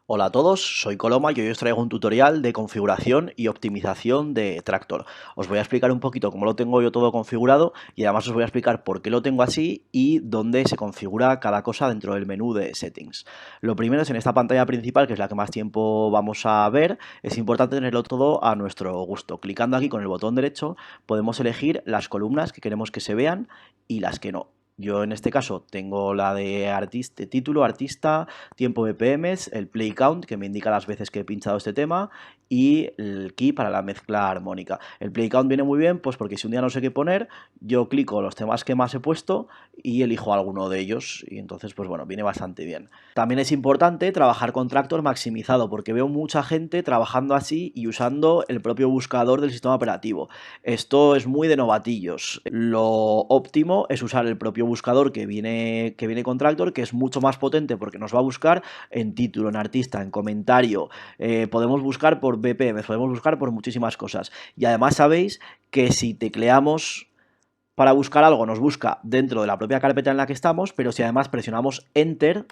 Hola a todos, soy Coloma y hoy os traigo un tutorial de configuración y optimización de Tractor. Os voy a explicar un poquito cómo lo tengo yo todo configurado y además os voy a explicar por qué lo tengo así y dónde se configura cada cosa dentro del menú de Settings. Lo primero es en esta pantalla principal, que es la que más tiempo vamos a ver, es importante tenerlo todo a nuestro gusto. Clicando aquí con el botón derecho podemos elegir las columnas que queremos que se vean y las que no. Yo en este caso tengo la de título, artista, tiempo BPMs, el play count que me indica las veces que he pinchado este tema y el key para la mezcla armónica. El play count viene muy bien pues porque si un día no sé qué poner, yo clico los temas que más he puesto y elijo alguno de ellos y entonces pues bueno, viene bastante bien. También es importante trabajar con Tractor maximizado porque veo mucha gente trabajando así y usando el propio buscador del sistema operativo. Esto es muy de novatillos. Lo óptimo es usar el propio buscador que viene con Tractor, que es mucho más potente porque nos va a buscar en título, en artista, en comentario. Podemos buscar por BPM, podemos buscar por muchísimas cosas. Y además sabéis que si tecleamos para buscar algo, nos busca dentro de la propia carpeta en la que estamos, pero si además presionamos Enter,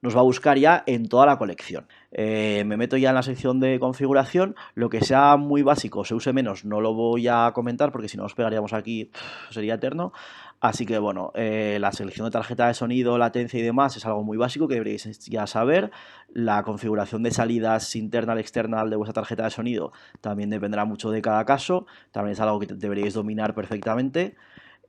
nos va a buscar ya en toda la colección. Me meto ya en la sección de configuración, lo que sea muy básico, se use menos, no lo voy a comentar porque si no nos pegaríamos aquí, sería eterno. Así que bueno, la selección de tarjeta de sonido, latencia y demás es algo muy básico que deberíais ya saber. La configuración de salidas internal, external de vuestra tarjeta de sonido también dependerá mucho de cada caso, también es algo que deberíais dominar perfectamente.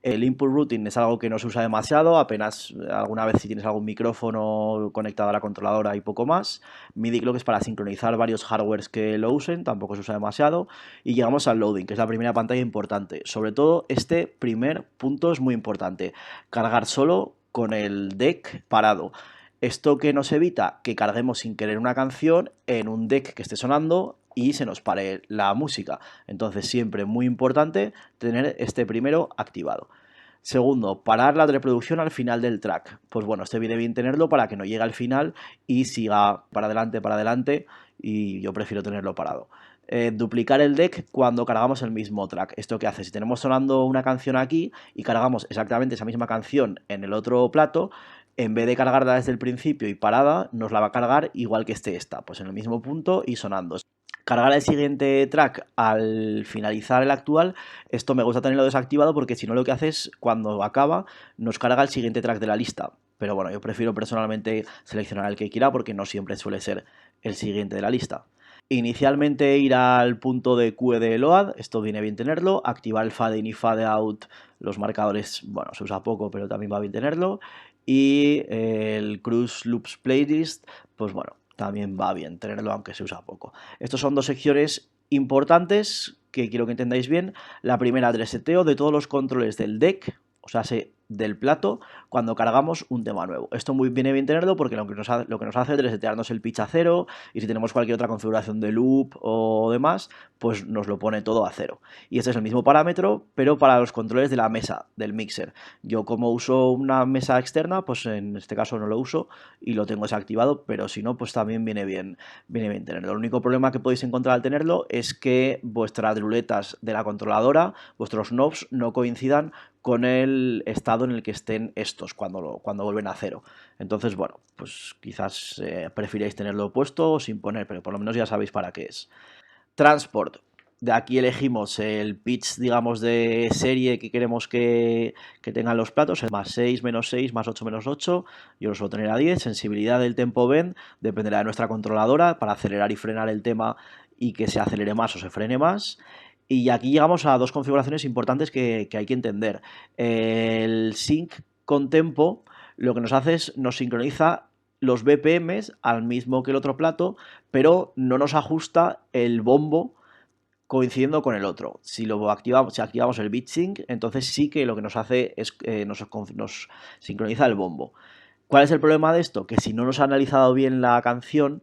El input routing es algo que no se usa demasiado, apenas alguna vez si tienes algún micrófono conectado a la controladora y poco más. MIDI creo que es para sincronizar varios hardwares que lo usen, tampoco se usa demasiado. Y llegamos al loading, que es la primera pantalla importante. Sobre todo este primer punto es muy importante, cargar solo con el deck parado. Esto que nos evita que carguemos sin querer una canción en un deck que esté sonando y se nos pare la música. Entonces siempre muy importante tener este primero activado. Segundo, parar la reproducción al final del track. Pues bueno, este viene bien tenerlo para que no llegue al final y siga para adelante y yo prefiero tenerlo parado. Duplicar el deck cuando cargamos el mismo track. ¿Esto qué hace? Si tenemos sonando una canción aquí y cargamos exactamente esa misma canción en el otro plato, en vez de cargarla desde el principio y parada, nos la va a cargar igual que esté esta, pues en el mismo punto y sonando. Cargar el siguiente track al finalizar el actual, esto me gusta tenerlo desactivado porque si no lo que hace es cuando acaba nos carga el siguiente track de la lista. Pero bueno, yo prefiero personalmente seleccionar el que quiera porque no siempre suele ser el siguiente de la lista. Inicialmente ir al punto de QE de Load, esto viene bien tenerlo. Activar el fade in y fade out, los marcadores, bueno, se usa poco, pero también va bien tenerlo. Y el Cruise Loops Playlist, pues bueno, también va bien tenerlo, aunque se usa poco. Estos son dos secciones importantes que quiero que entendáis bien. La primera, el reseteo de todos los controles del deck, o sea, del plato, cuando cargamos un tema nuevo. Esto viene bien tenerlo porque lo que nos hace es resetearnos el pitch a cero y si tenemos cualquier otra configuración de loop o demás, pues nos lo pone todo a cero. Y este es el mismo parámetro, pero para los controles de la mesa, del mixer. Yo como uso una mesa externa, pues en este caso no lo uso y lo tengo desactivado, pero si no, pues también viene bien tenerlo. El único problema que podéis encontrar al tenerlo es que vuestras ruletas de la controladora, vuestros knobs, no coincidan con el estado en el que estén estos cuando vuelven a cero. Entonces, bueno, pues quizás prefiráis tenerlo puesto o sin poner, pero por lo menos ya sabéis para qué es. Transport. De aquí elegimos el pitch, digamos, de serie que queremos que tengan los platos, el más 6, menos 6, más 8, menos 8. Yo lo suelo tener a 10. Sensibilidad del tempo bend dependerá de nuestra controladora para acelerar y frenar el tema y que se acelere más o se frene más. Y aquí llegamos a dos configuraciones importantes que hay que entender. El sync con tempo lo que nos hace es nos sincroniza los BPMs al mismo que el otro plato, pero no nos ajusta el bombo coincidiendo con el otro. Si activamos el beat sync, entonces sí que lo que nos hace es nos sincroniza el bombo. ¿Cuál es el problema de esto? Que si no nos ha analizado bien la canción,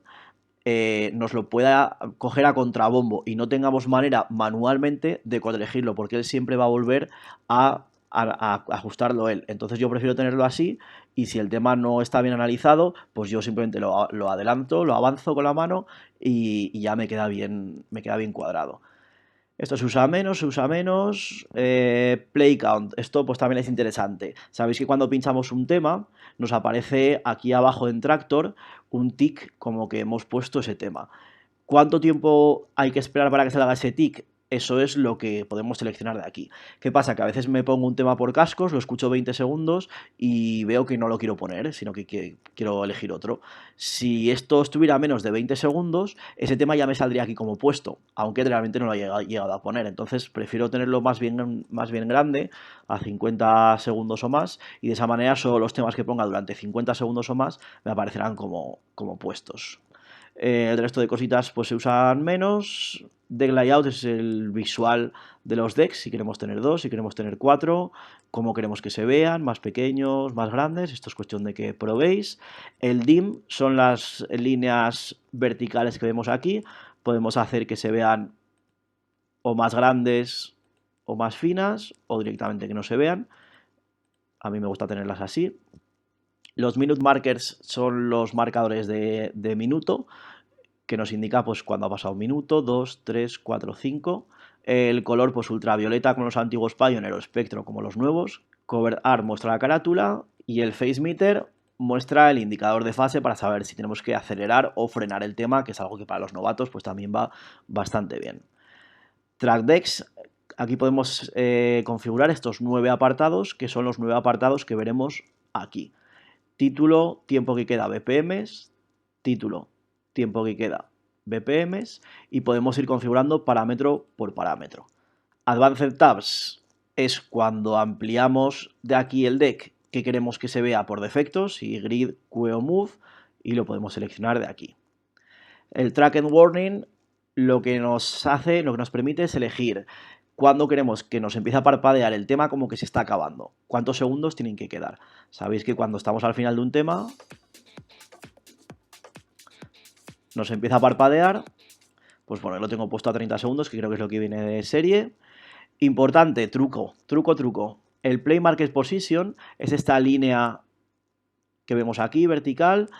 nos lo pueda coger a contrabombo y no tengamos manera manualmente de corregirlo, porque él siempre va a volver a ajustarlo él. Entonces yo prefiero tenerlo así y si el tema no está bien analizado, pues yo simplemente lo adelanto, lo avanzo con la mano y ya me queda bien cuadrado. Esto se usa menos, se usa menos. Play count. Esto pues también es interesante. Sabéis que cuando pinchamos un tema nos aparece aquí abajo en Tractor un tick como que hemos puesto ese tema. ¿Cuánto tiempo hay que esperar para que salga ese tick? Eso es lo que podemos seleccionar de aquí. ¿Qué pasa? Que a veces me pongo un tema por cascos, lo escucho 20 segundos y veo que no lo quiero poner, sino que quiero elegir otro. Si esto estuviera a menos de 20 segundos, ese tema ya me saldría aquí como puesto, aunque realmente no lo haya llegado a poner. Entonces prefiero tenerlo más bien grande, a 50 segundos o más, y de esa manera solo los temas que ponga durante 50 segundos o más me aparecerán como puestos. El resto de cositas pues se usan menos. Deck layout es el visual de los decks, si queremos tener 2, si queremos tener 4, cómo queremos que se vean, más pequeños, más grandes, esto es cuestión de que probéis. El dim son las líneas verticales que vemos aquí, podemos hacer que se vean o más grandes o más finas, o directamente que no se vean. A mí me gusta tenerlas así. Los minute markers son los marcadores de minuto, que nos indica pues cuando ha pasado un minuto, 2, 3, 4, 5. El color pues ultravioleta como los antiguos Pioneer o espectro como los nuevos. Cover art muestra la carátula y el face meter muestra el indicador de fase para saber si tenemos que acelerar o frenar el tema, que es algo que para los novatos pues también va bastante bien. Track decks, aquí podemos configurar estos 9 apartados, que son los 9 apartados que veremos aquí. Título, tiempo que queda BPMs, título, tiempo que queda BPMs, y podemos ir configurando parámetro por parámetro. Advanced Tabs es cuando ampliamos de aquí el deck que queremos que se vea por defecto, si Grid, Q o Move, y lo podemos seleccionar de aquí. El Track and Warning lo que nos permite es elegir cuándo queremos que nos empiece a parpadear el tema como que se está acabando, cuántos segundos tienen que quedar. Sabéis que cuando estamos al final de un tema nos empieza a parpadear, pues bueno, lo tengo puesto a 30 segundos, que creo que es lo que viene de serie. Importante, truco. El Play Market Position es esta línea que vemos aquí, vertical,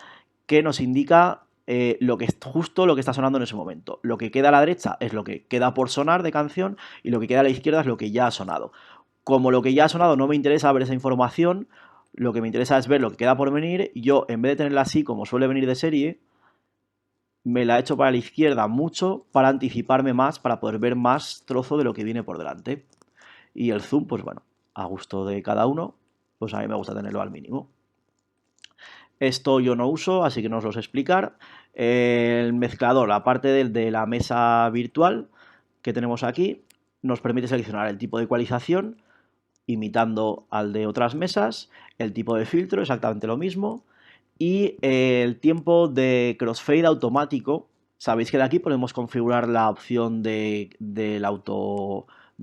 que nos indica justo lo que está sonando en ese momento. Lo que queda a la derecha es lo que queda por sonar de canción y lo que queda a la izquierda es lo que ya ha sonado. Como lo que ya ha sonado no me interesa ver esa información, lo que me interesa es ver lo que queda por venir. Yo, en vez de tenerla así como suele venir de serie, me la he hecho para la izquierda mucho para anticiparme más, para poder ver más trozo de lo que viene por delante. Y el zoom, pues bueno, a gusto de cada uno, pues a mí me gusta tenerlo al mínimo. Esto yo no uso, así que no os lo sé explicar. El mezclador, aparte de la mesa virtual que tenemos aquí, nos permite seleccionar el tipo de ecualización, imitando al de otras mesas, el tipo de filtro, exactamente lo mismo, y el tiempo de crossfade automático. Sabéis que de aquí podemos configurar la opción del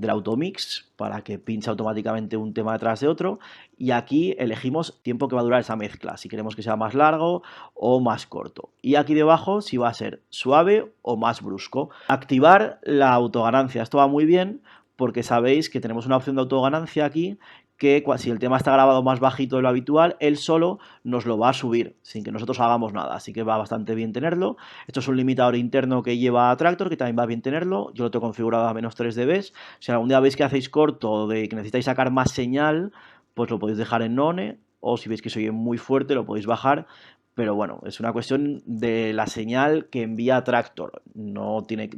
automix para que pinche automáticamente un tema detrás de otro, y aquí elegimos tiempo que va a durar esa mezcla, si queremos que sea más largo o más corto, y aquí debajo si va a ser suave o más brusco. Activar la autoganancia, esto va muy bien porque sabéis que tenemos una opción de autoganancia aquí que si el tema está grabado más bajito de lo habitual, él solo nos lo va a subir sin que nosotros hagamos nada, así que va bastante bien tenerlo. Esto es un limitador interno que lleva Tractor, que también va bien tenerlo. Yo lo tengo configurado a menos 3 dB. Si algún día veis que hacéis corto de que necesitáis sacar más señal, pues lo podéis dejar en none, o si veis que se oye muy fuerte lo podéis bajar, pero bueno, es una cuestión de la señal que envía Tractor, no tiene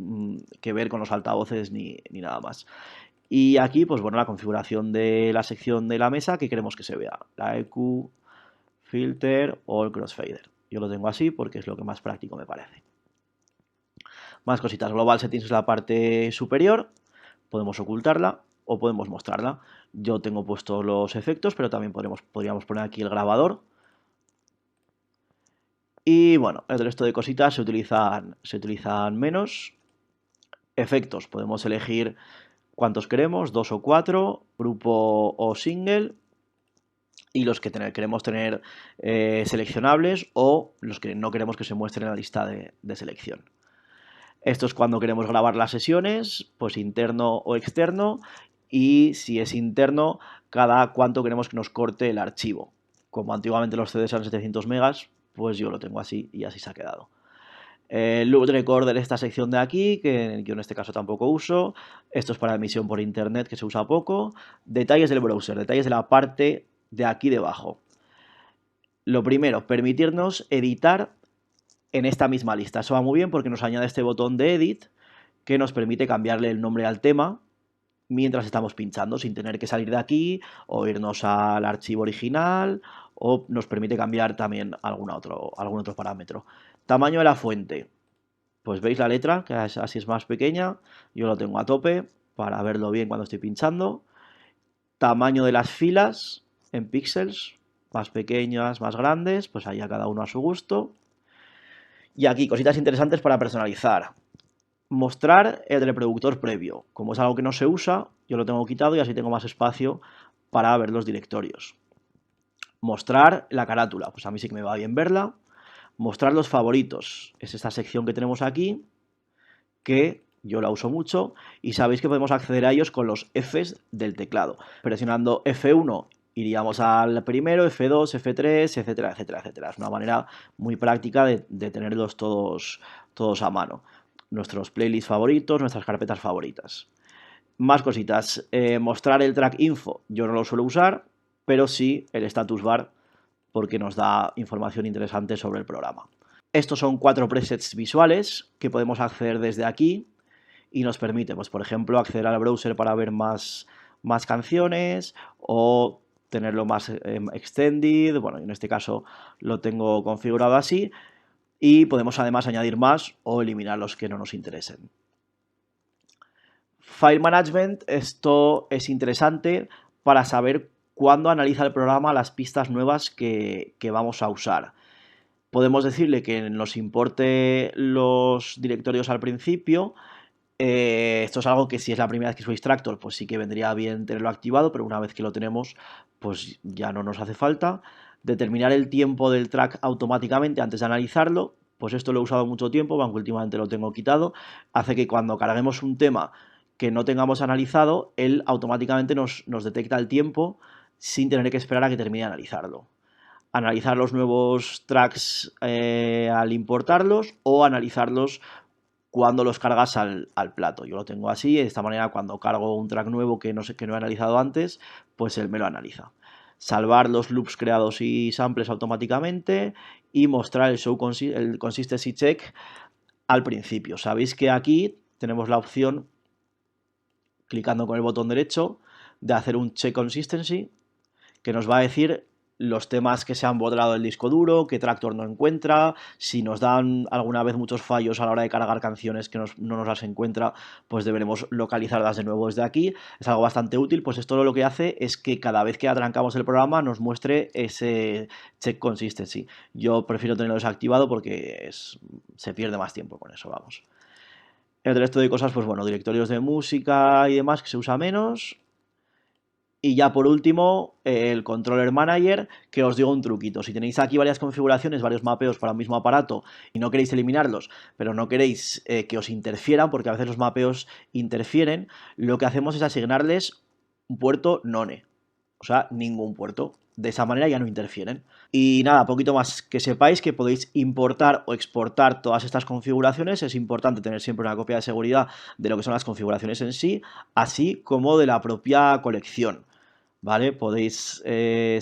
que ver con los altavoces ni nada más. Y aquí, pues bueno, la configuración de la sección de la mesa que queremos que se vea, la EQ, filter o el crossfader. Yo lo tengo así porque es lo que más práctico me parece. Más cositas. Global Settings es la parte superior, podemos ocultarla o podemos mostrarla. Yo tengo puestos los efectos, pero también podríamos poner aquí el grabador. Y bueno, el resto de cositas se utilizan menos. Efectos, podemos elegir cuántos queremos, 2 o 4, grupo o single, y los que queremos tener seleccionables o los que no queremos que se muestren en la lista de selección. Esto es cuando queremos grabar las sesiones, pues interno o externo, y si es interno, cada cuánto queremos que nos corte el archivo. Como antiguamente los CDs eran 700 megas, pues yo lo tengo así y así se ha quedado. El loop recorder, esta sección de aquí, que yo en este caso tampoco uso. Esto es para emisión por internet, que se usa poco. Detalles del browser, detalles de la parte de aquí debajo. Lo primero, permitirnos editar en esta misma lista. Eso va muy bien porque nos añade este botón de Edit que nos permite cambiarle el nombre al tema mientras estamos pinchando, sin tener que salir de aquí o irnos al archivo original, o nos permite cambiar también algún otro parámetro. Tamaño de la fuente. Pues veis la letra, que así es más pequeña. Yo lo tengo a tope para verlo bien cuando estoy pinchando. Tamaño de las filas en píxeles, más pequeñas, más grandes, pues ahí a cada uno a su gusto. Y aquí cositas interesantes para personalizar. Mostrar el reproductor previo. Como es algo que no se usa, yo lo tengo quitado y así tengo más espacio para ver los directorios. Mostrar la carátula, pues a mí sí que me va bien verla. Mostrar los favoritos, es esta sección que tenemos aquí, que yo la uso mucho y sabéis que podemos acceder a ellos con los Fs del teclado. Presionando F1 iríamos al primero, F2, F3, etcétera, etcétera, etcétera. Es una manera muy práctica de tenerlos todos a mano. Nuestros playlists favoritos, nuestras carpetas favoritas. Más cositas. Mostrar el track info, yo no lo suelo usar, pero sí el status bar porque nos da información interesante sobre el programa. Estos son 4 presets visuales que podemos acceder desde aquí y nos permite, pues, por ejemplo, acceder al browser para ver más canciones o tenerlo más extended. Bueno, en este caso lo tengo configurado así y podemos además añadir más o eliminar los que no nos interesen. File Management, esto es interesante para saber cuándo analiza el programa las pistas nuevas que vamos a usar. Podemos decirle que nos importe los directorios al principio. Esto es algo que si es la primera vez que sois Tractor, pues sí que vendría bien tenerlo activado, pero una vez que lo tenemos, pues ya no nos hace falta. Determinar el tiempo del track automáticamente antes de analizarlo, pues esto lo he usado mucho tiempo, aunque últimamente lo tengo quitado. Hace que cuando carguemos un tema que no tengamos analizado, él automáticamente nos detecta el tiempo sin tener que esperar a que termine de analizarlo. Analizar los nuevos tracks al importarlos o analizarlos cuando los cargas al plato. Yo lo tengo así, de esta manera cuando cargo un track nuevo que no he analizado antes, pues él me lo analiza. Salvar los loops creados y samples automáticamente y mostrar el consistency check al principio. Sabéis que aquí tenemos la opción, clicando con el botón derecho, de hacer un check consistency, que nos va a decir los temas que se han borrado del disco duro, que Tractor no encuentra, si nos dan alguna vez muchos fallos a la hora de cargar canciones que no nos las encuentra, pues deberemos localizarlas de nuevo desde aquí. Es algo bastante útil, pues esto lo que hace es que cada vez que atrancamos el programa nos muestre ese check consistency. Yo prefiero tenerlo desactivado porque se pierde más tiempo con eso, vamos. El resto de cosas, pues bueno, directorios de música y demás que se usa menos. Y ya por último, el Controller Manager, que os digo un truquito. Si tenéis aquí varias configuraciones, varios mapeos para un mismo aparato y no queréis eliminarlos, pero no queréis que os interfieran, porque a veces los mapeos interfieren, lo que hacemos es asignarles un puerto none, o sea, ningún puerto. De esa manera ya no interfieren. Y nada, poquito más. Que sepáis que podéis importar o exportar todas estas configuraciones. Es importante tener siempre una copia de seguridad de lo que son las configuraciones en sí, así como de la propia colección. ¿Vale? Podéis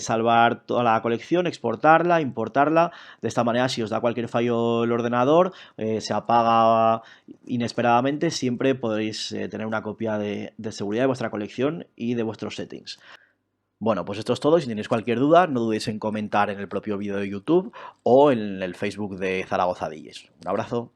salvar toda la colección, exportarla, importarla. De esta manera, si os da cualquier fallo el ordenador, se apaga inesperadamente, siempre podéis tener una copia de seguridad de vuestra colección y de vuestros settings. Bueno, pues esto es todo. Si tenéis cualquier duda, no dudéis en comentar en el propio vídeo de YouTube o en el Facebook de Zaragoza DJs. Un abrazo.